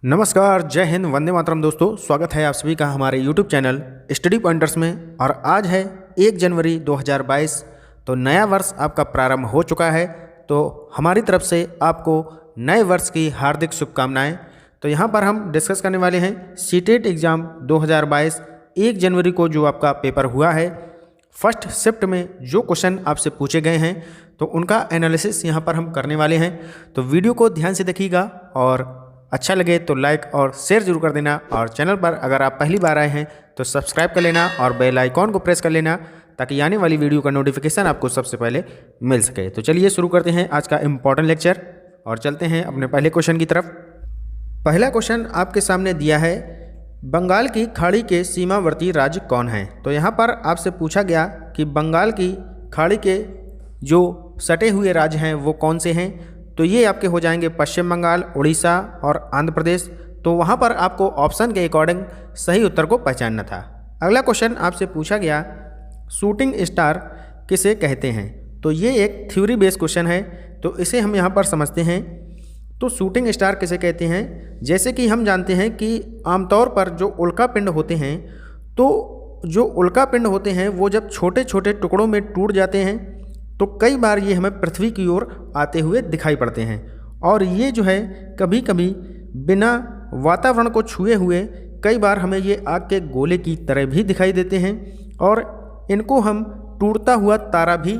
नमस्कार, जय हिंद, वंदे मातरम। दोस्तों, स्वागत है आप सभी का हमारे YouTube चैनल स्टडी पॉइंटर्स में। और आज है 1 जनवरी 2022। तो नया वर्ष आपका प्रारंभ हो चुका है। तो हमारी तरफ से आपको नए वर्ष की हार्दिक शुभकामनाएं। तो यहाँ पर हम डिस्कस करने वाले हैं सीटेट एग्ज़ाम 2022 1 जनवरी को जो आपका पेपर हुआ है। फर्स्ट शिफ्ट में जो क्वेश्चन आपसे पूछे गए हैं तो उनका एनालिसिस यहाँ पर हम करने वाले हैं। तो वीडियो को ध्यान से देखिएगा और अच्छा लगे तो लाइक और शेयर जरूर कर देना। और चैनल पर अगर आप पहली बार आए हैं तो सब्सक्राइब कर लेना और बेल आइकॉन को प्रेस कर लेना ताकि आने वाली वीडियो का नोटिफिकेशन आपको सबसे पहले मिल सके। तो चलिए शुरू करते हैं आज का इम्पॉर्टेंट लेक्चर और चलते हैं अपने पहले क्वेश्चन की तरफ। पहला क्वेश्चन आपके सामने दिया है, बंगाल की खाड़ी के सीमावर्ती राज्य कौन हैं। तो यहाँ पर आपसे पूछा गया कि बंगाल की खाड़ी के जो सटे हुए राज्य हैं वो कौन से हैं। तो ये आपके हो जाएंगे पश्चिम बंगाल, उड़ीसा और आंध्र प्रदेश। तो वहाँ पर आपको ऑप्शन के अकॉर्डिंग सही उत्तर को पहचानना था। अगला क्वेश्चन आपसे पूछा गया, शूटिंग स्टार किसे कहते हैं। तो ये एक थ्योरी बेस्ड क्वेश्चन है, तो इसे हम यहाँ पर समझते हैं। तो शूटिंग स्टार किसे कहते हैं, जैसे कि हम जानते हैं कि आमतौर पर जो उल्का पिंड होते हैं, तो जो उल्का पिंड होते हैं वो जब छोटे छोटे टुकड़ों में टूट जाते हैं तो कई बार ये हमें पृथ्वी की ओर आते हुए दिखाई पड़ते हैं। और ये जो है कभी कभी बिना वातावरण को छुए हुए कई बार हमें ये आग के गोले की तरह भी दिखाई देते हैं। और इनको हम टूटता हुआ तारा भी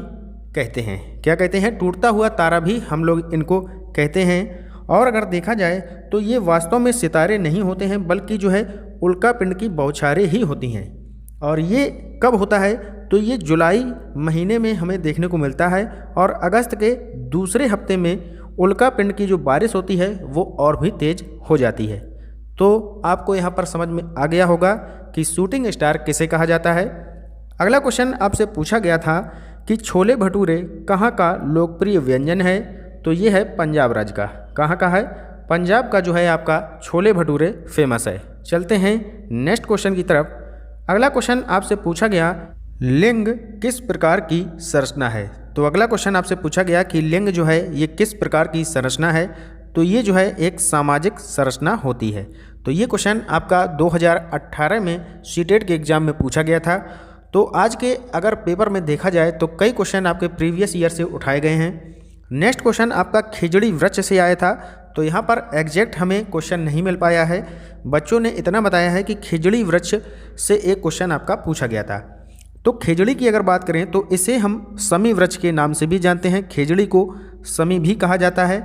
कहते हैं। क्या कहते हैं? टूटता हुआ तारा भी हम लोग इनको कहते हैं। और अगर देखा जाए तो ये वास्तव में सितारे नहीं होते हैं, बल्कि जो है उल्का पिंड की बौछारें ही होती हैं। और ये कब होता है? तो ये जुलाई महीने में हमें देखने को मिलता है और अगस्त के दूसरे हफ्ते में उल्का पिंड की जो बारिश होती है वो और भी तेज़ हो जाती है। तो आपको यहाँ पर समझ में आ गया होगा कि शूटिंग स्टार किसे कहा जाता है। अगला क्वेश्चन आपसे पूछा गया था कि छोले भटूरे कहाँ का लोकप्रिय व्यंजन है। तो ये है पंजाब राज्य का। कहाँ का है? पंजाब का जो है आपका छोले भटूरे फेमस है। चलते हैं नेक्स्ट क्वेश्चन की तरफ। अगला क्वेश्चन आपसे पूछा गया, लिंग किस प्रकार की संरचना है। तो अगला क्वेश्चन आपसे पूछा गया कि लिंग जो है ये किस प्रकार की संरचना है। तो ये जो है एक सामाजिक संरचना होती है। तो ये क्वेश्चन आपका 2018 में सीटेट के एग्ज़ाम में पूछा गया था। तो आज के अगर पेपर में देखा जाए तो कई क्वेश्चन आपके प्रीवियस ईयर से उठाए गए हैं। नेक्स्ट क्वेश्चन आपका खिजड़ी वृक्ष से आया था। तो यहाँ पर एग्जैक्ट हमें क्वेश्चन नहीं मिल पाया है। बच्चों ने इतना बताया है कि खिजड़ी वृक्ष से एक क्वेश्चन आपका पूछा गया था। तो खिजड़ी की अगर बात करें तो इसे हम समी वृक्ष के नाम से भी जानते हैं। खिजड़ी को समी भी कहा जाता है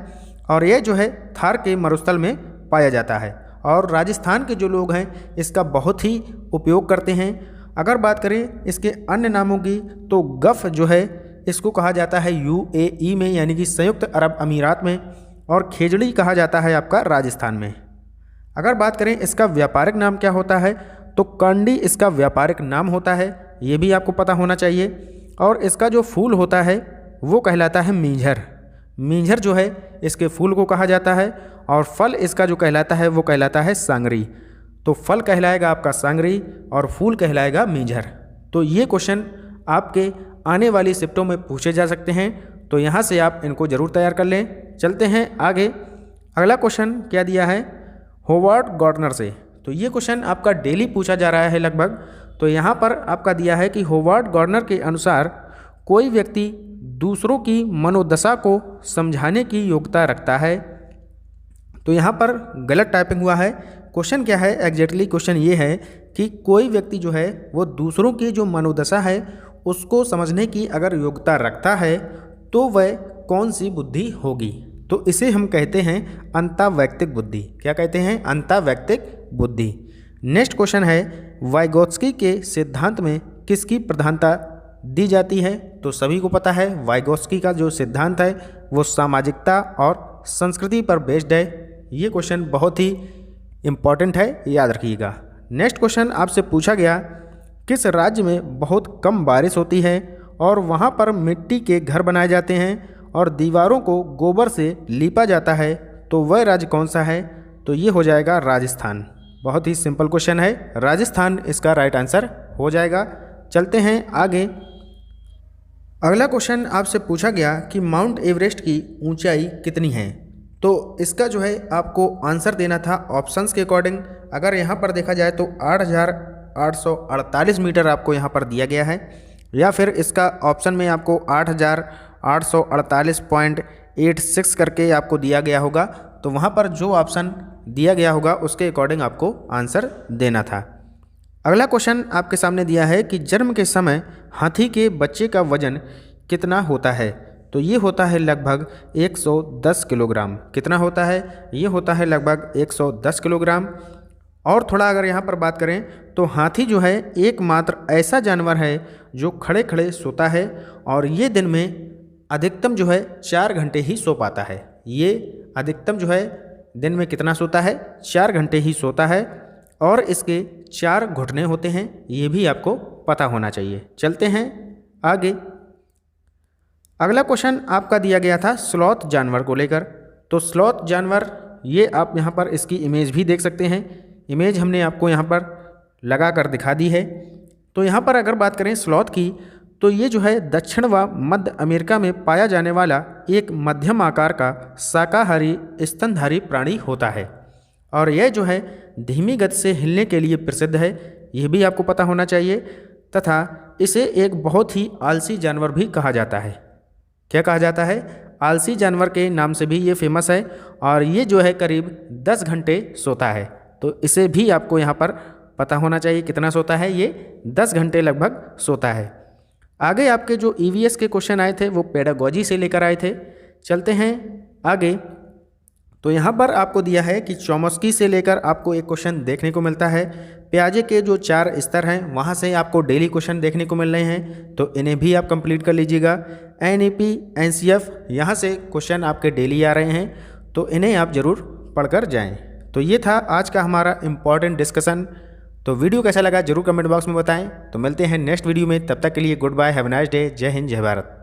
और यह जो है थार के मरुस्थल में पाया जाता है। और राजस्थान के जो लोग हैं इसका बहुत ही उपयोग करते हैं। अगर बात करें इसके अन्य नामों की तो गफ़ जो है इसको कहा जाता है UAE में, यानी कि संयुक्त अरब अमीरात में। और खिजड़ी कहा जाता है आपका राजस्थान में। अगर बात करें इसका व्यापारिक नाम क्या होता है तो कंडी इसका व्यापारिक नाम होता है, ये भी आपको पता होना चाहिए। और इसका जो फूल होता है वो कहलाता है मींझर। मींझर जो है इसके फूल को कहा जाता है। और फल इसका जो कहलाता है वो कहलाता है सांगरी। तो फल कहलाएगा आपका सांगरी और फूल कहलाएगा मींझर। तो ये क्वेश्चन आपके आने वाली शिफ्टों में पूछे जा सकते हैं, तो यहाँ से आप इनको ज़रूर तैयार कर लें। चलते हैं आगे। अगला क्वेश्चन क्या दिया है, होवार्ड गार्डनर से। तो ये क्वेश्चन आपका डेली पूछा जा रहा है लगभग। तो यहाँ पर आपका दिया है कि होवार्ड गार्डनर के अनुसार कोई व्यक्ति दूसरों की मनोदशा को समझाने की योग्यता रखता है। तो यहाँ पर गलत टाइपिंग हुआ है। क्वेश्चन क्या है एग्जैक्टली? क्वेश्चन ये है कि कोई व्यक्ति जो है वो दूसरों की जो मनोदशा है उसको समझने की अगर योग्यता रखता है तो वह कौन सी बुद्धि होगी। तो इसे हम कहते हैं अंतर्वैयक्तिक बुद्धि। क्या कहते हैं? अंतर्वैयक्तिक बुद्धि। नेक्स्ट क्वेश्चन है, वाइगोत्स्की के सिद्धांत में किसकी प्रधानता दी जाती है। तो सभी को पता है वाइगोत्स्की का जो सिद्धांत है वो सामाजिकता और संस्कृति पर बेस्ड है। ये क्वेश्चन बहुत ही इम्पॉर्टेंट है, याद रखिएगा। नेक्स्ट क्वेश्चन आपसे पूछा गया, किस राज्य में बहुत कम बारिश होती है और वहाँ पर मिट्टी के घर बनाए जाते हैं और दीवारों को गोबर से लीपा जाता है। तो वह राज्य कौन सा है। तो ये हो जाएगा राजस्थान। बहुत ही सिंपल क्वेश्चन है, राजस्थान इसका राइट आंसर हो जाएगा। चलते हैं आगे। अगला क्वेश्चन आपसे पूछा गया कि माउंट एवरेस्ट की ऊंचाई कितनी है। तो इसका जो है आपको आंसर देना था ऑप्शंस के अकॉर्डिंग। अगर यहाँ पर देखा जाए तो 8,848 मीटर आपको यहाँ पर दिया गया है, या फिर इसका ऑप्शन में आपको 8,848.86 करके आपको दिया गया होगा। तो वहाँ पर जो ऑप्शन दिया गया होगा उसके अकॉर्डिंग आपको आंसर देना था। अगला क्वेश्चन आपके सामने दिया है कि जन्म के समय हाथी के बच्चे का वजन कितना होता है। तो ये होता है लगभग 110 किलोग्राम। कितना होता है? ये होता है लगभग 110 किलोग्राम। और थोड़ा अगर यहाँ पर बात करें तो हाथी जो है एकमात्र ऐसा जानवर है जो खड़े खड़े सोता है, और ये दिन में अधिकतम जो है 4 घंटे ही सो पाता है। ये अधिकतम जो है दिन में कितना सोता है? 4 घंटे ही सोता है, और इसके 4 घुटने होते हैं, ये भी आपको पता होना चाहिए। चलते हैं आगे। अगला क्वेश्चन आपका दिया गया था स्लॉथ जानवर को लेकर। तो स्लॉथ जानवर, ये आप यहाँ पर इसकी इमेज भी देख सकते हैं। इमेज हमने आपको यहाँ पर लगा कर दिखा दी है। तो यहाँ पर अगर बात करें स्लॉथ की, तो ये जो है दक्षिण व मध्य अमेरिका में पाया जाने वाला एक मध्यम आकार का शाकाहारी स्तनधारी प्राणी होता है, और यह जो है धीमी गति से हिलने के लिए प्रसिद्ध है, यह भी आपको पता होना चाहिए। तथा इसे एक बहुत ही आलसी जानवर भी कहा जाता है। क्या कहा जाता है? आलसी जानवर के नाम से भी ये फेमस है, और ये जो है करीब 10 घंटे सोता है। तो इसे भी आपको यहाँ पर पता होना चाहिए कितना सोता है। ये 10 घंटे लगभग सोता है। आगे आपके जो ईवीएस के क्वेश्चन आए थे वो पेडागोजी से लेकर आए थे। चलते हैं आगे। तो यहाँ पर आपको दिया है कि चॉम्स्की से लेकर आपको एक क्वेश्चन देखने को मिलता है। पियाजे के जो 4 स्तर हैं वहाँ से आपको डेली क्वेश्चन देखने को मिल रहे हैं, तो इन्हें भी आप कंप्लीट कर लीजिएगा। एनईपी, एनसीएफ, यहाँ से क्वेश्चन आपके डेली आ रहे हैं, तो इन्हें आप ज़रूर पढ़कर जाएं। तो ये था आज का हमारा इम्पॉर्टेंट डिस्कशन। तो वीडियो कैसा लगा जरूर कमेंट बॉक्स में बताएं। तो मिलते हैं नेक्स्ट वीडियो में, तब तक के लिए good bye, have a nice day, जय हिंद, जय भारत।